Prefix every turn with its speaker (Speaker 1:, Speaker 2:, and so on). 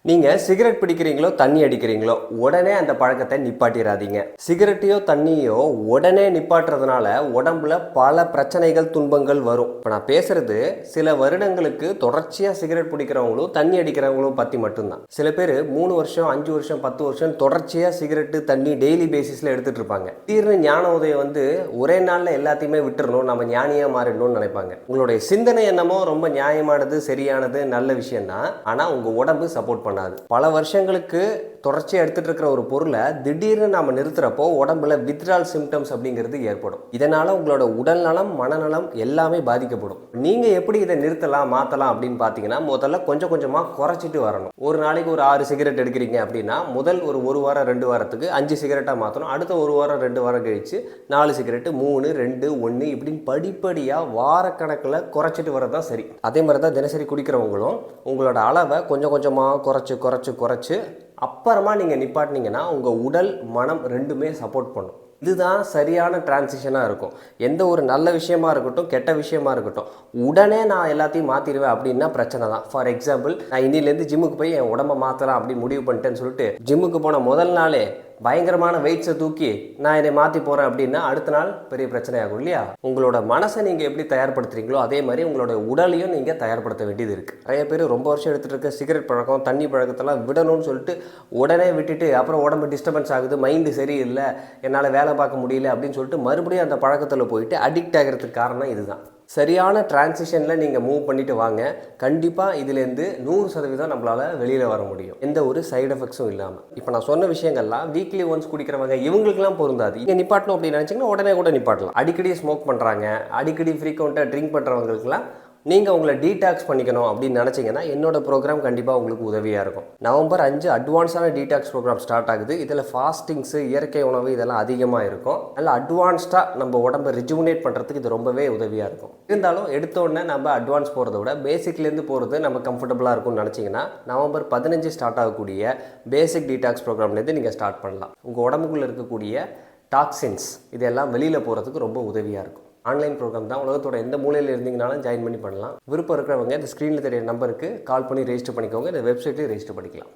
Speaker 1: நீங்கள் சிகரெட் பிடிக்கிறீங்களோ தண்ணி அடிக்கிறீங்களோ உடனே அந்த பழக்கத்தை நிப்பாட்டிடாதீங்க. சிகரெட்டையோ தண்ணியோ உடனே நிப்பாட்டுறதுனால உடம்புல பல பிரச்சனைகள் துன்பங்கள் வரும். இப்போ நான் பேசுறது சில வருடங்களுக்கு தொடர்ச்சியாக சிகரெட் பிடிக்கிறவங்களும் தண்ணி அடிக்கிறவங்களும் பற்றி மட்டும்தான். சில பேர் 3 வருஷம் 5 வருஷம் 10 வருஷம் தொடர்ச்சியாக சிகரெட்டு தண்ணி டெய்லி பேசிஸில் எடுத்துகிட்டு இருப்பாங்க. திடீர்னு ஞான உதயம் வந்து ஒரே நாளில் எல்லாத்தையுமே விட்டுறணும், நம்ம ஞானியாக மாறிடணும்னு நினைப்பாங்க. உங்களுடைய சிந்தனை என்னமோ ரொம்ப நியாயமானது, சரியானது, நல்ல விஷயம் தான். ஆனால் உங்கள் உடம்பு சப்போர்ட் பண்ணாது. பல வருஷங்களுக்கு தொடர்ச்சியாக எடுத்துட்டு இருக்கிற ஒரு பொருளை திடீர்னு நாம நிறுத்துறப்போ உடம்புல வித்ட்ரால் சிம்டம்ஸ் அப்படிங்கிறது ஏற்படும். இதனால உங்களோட உடல் நலம் மனநலம் எல்லாமே பாதிக்கப்படும். நீங்க எப்படி இதை நிறுத்தலாம் மாற்றலாம் அப்படின்னு பார்த்தீங்கன்னா, முதல்ல கொஞ்சம் கொஞ்சமாக குறைச்சிட்டு வரணும். ஒரு நாளைக்கு ஒரு 6 சிகரெட் எடுக்கிறீங்க அப்படின்னா முதல் ஒரு வாரம் 2 வாரத்துக்கு 5 சிகரெட்டாக மாற்றணும். அடுத்த 1 வாரம் 2 வாரம் கழிச்சு 4 சிகரெட்டு 3 2 1 இப்படின்னு படிப்படியாக வாரக்கணக்கில் குறைச்சிட்டு வரதான் சரி. அதே மாதிரி தான் தினசரி குடிக்கிறவங்களும் உங்களோட அளவை கொஞ்சம் கொஞ்சமாக குறைச்சு அப்புறமா நீங்கள் நிப்பாட்டினீங்கன்னா உங்கள் உடல் மனம் ரெண்டுமே சப்போர்ட் பண்ணும். இதுதான் சரியான டிரான்சிஷனாக இருக்கும். எந்த ஒரு நல்ல விஷயமா இருக்கட்டும் கெட்ட விஷயமா இருக்கட்டும் உடனே நான் எல்லாத்தையும் மாற்றிடுவேன் அப்படின்னா பிரச்சனை தான். ஃபார் எக்ஸாம்பிள், நான் இன்னிலேருந்து ஜிம்முக்கு போய் என் உடம்பை மாற்றலாம் அப்படின்னு முடிவு பண்ணிட்டேன்னு சொல்லிட்டு ஜிம்முக்கு போன முதல் நாளே பயங்கரமான வெயிட்ஸை தூக்கி நான் என்னை மாற்றி போகிறேன் அப்படின்னா அடுத்த நாள் பெரிய பிரச்சனை ஆகும் இல்லையா? உங்களோட மனசை நீங்கள் எப்படி தயார்படுத்துறீங்களோ அதே மாதிரி உங்களோட உடலையும் நீங்கள் தயார்படுத்த வேண்டியது இருக்குது. நிறைய பேர் ரொம்ப வருஷம் எடுத்துகிட்டு இருக்க சிகரெட் பழக்கம் தண்ணி பழக்கத்தெல்லாம் விடணும்னு சொல்லிட்டு உடனே விட்டுட்டு அப்புறம் உடம்பு டிஸ்டர்பன்ஸ் ஆகுது, மைண்டு சரியில்லை, என்னால் வேலை பார்க்க முடியல அப்படின்னு சொல்லிட்டு மறுபடியும் அந்த பழக்கத்தில் போயிட்டு அடிக்ட் ஆகிறதுக்கு காரணம் இதுதான். சரியான டிரான்சிஷனில் நீங்கள் மூவ் பண்ணிட்டு வாங்க. கண்டிப்பாக இதுலேருந்து 100% நம்மளால் வெளியில் வர முடியும், எந்த ஒரு சைடு எஃபெக்ட்ஸும் இல்லாமல். இப்போ நான் சொன்ன விஷயங்கள்லாம் வீக்லி ஒன்ஸ் குடிக்கிறவங்க இவங்களுக்குலாம் பொருந்தாது. இங்கே நிப்பாட்டணும் அப்படின்னு நினச்சிங்கன்னா உடனே கூட நிப்பாட்டலாம். அடிக்கடி ஸ்மோக் பண்ணுறாங்க, அடிக்கடி ஃப்ரீக்வெண்ட்டாக ட்ரிங்க் பண்ணுறவங்களுக்குலாம் நீங்கள் உங்களை டீடாக்ஸ் பண்ணிக்கணும் அப்படின்னு நினச்சிங்கன்னா என்னோட ப்ரோக்ராம் கண்டிப்பாக உங்களுக்கு உதவியாக இருக்கும். நவம்பர் 5 அட்வான்ஸான டீடாக்ஸ் ப்ரோக்ராம் ஸ்டார்ட் ஆகுது. இதில் ஃபாஸ்டிங்ஸு, இயற்கை உணவு இதெல்லாம் அதிகமாக இருக்கும். நல்லா அட்வான்ஸ்டாக நம்ம உடம்பை ரிஜுவினேட் பண்ணுறதுக்கு இது ரொம்பவே உதவியாக இருக்கும். இருந்தாலும் எடுத்த உடனே நம்ம அட்வான்ஸ் போகிறத விட பேசிக்லேருந்து போகிறது நம்ம கம்ஃபர்டபுளாக இருக்கும்னு நினச்சிங்கன்னா நவம்பர் 15 ஸ்டார்ட் ஆகக்கூடிய பேசிக் டீடாக்ஸ் ப்ரோக்ராம்லேருந்து நீங்கள் ஸ்டார்ட் பண்ணலாம். உங்கள் உடம்புக்குள்ளே இருக்கக்கூடிய டாக்ஸின்ஸ் இதெல்லாம் வெளியில் போகிறதுக்கு ரொம்ப உதவியாக இருக்கும். ஆன்லைன் ப்ரோக்ராம் தான். உலகத்தோட எந்த மூலையில் இருந்தீங்கனாலும் ஜாயின் பண்ணி பண்ணலாம். விருப்பம் இருக்கிறவங்க இந்த ஸ்க்ரீனில் தெரிய நம்பருக்கு கால் பண்ணி ரெஜிஸ்டர் பண்ணிக்கோங்க. இந்த வெப்சைட்லேயும் ரெஜிஸ்டர் பண்ணிக்கலாம்.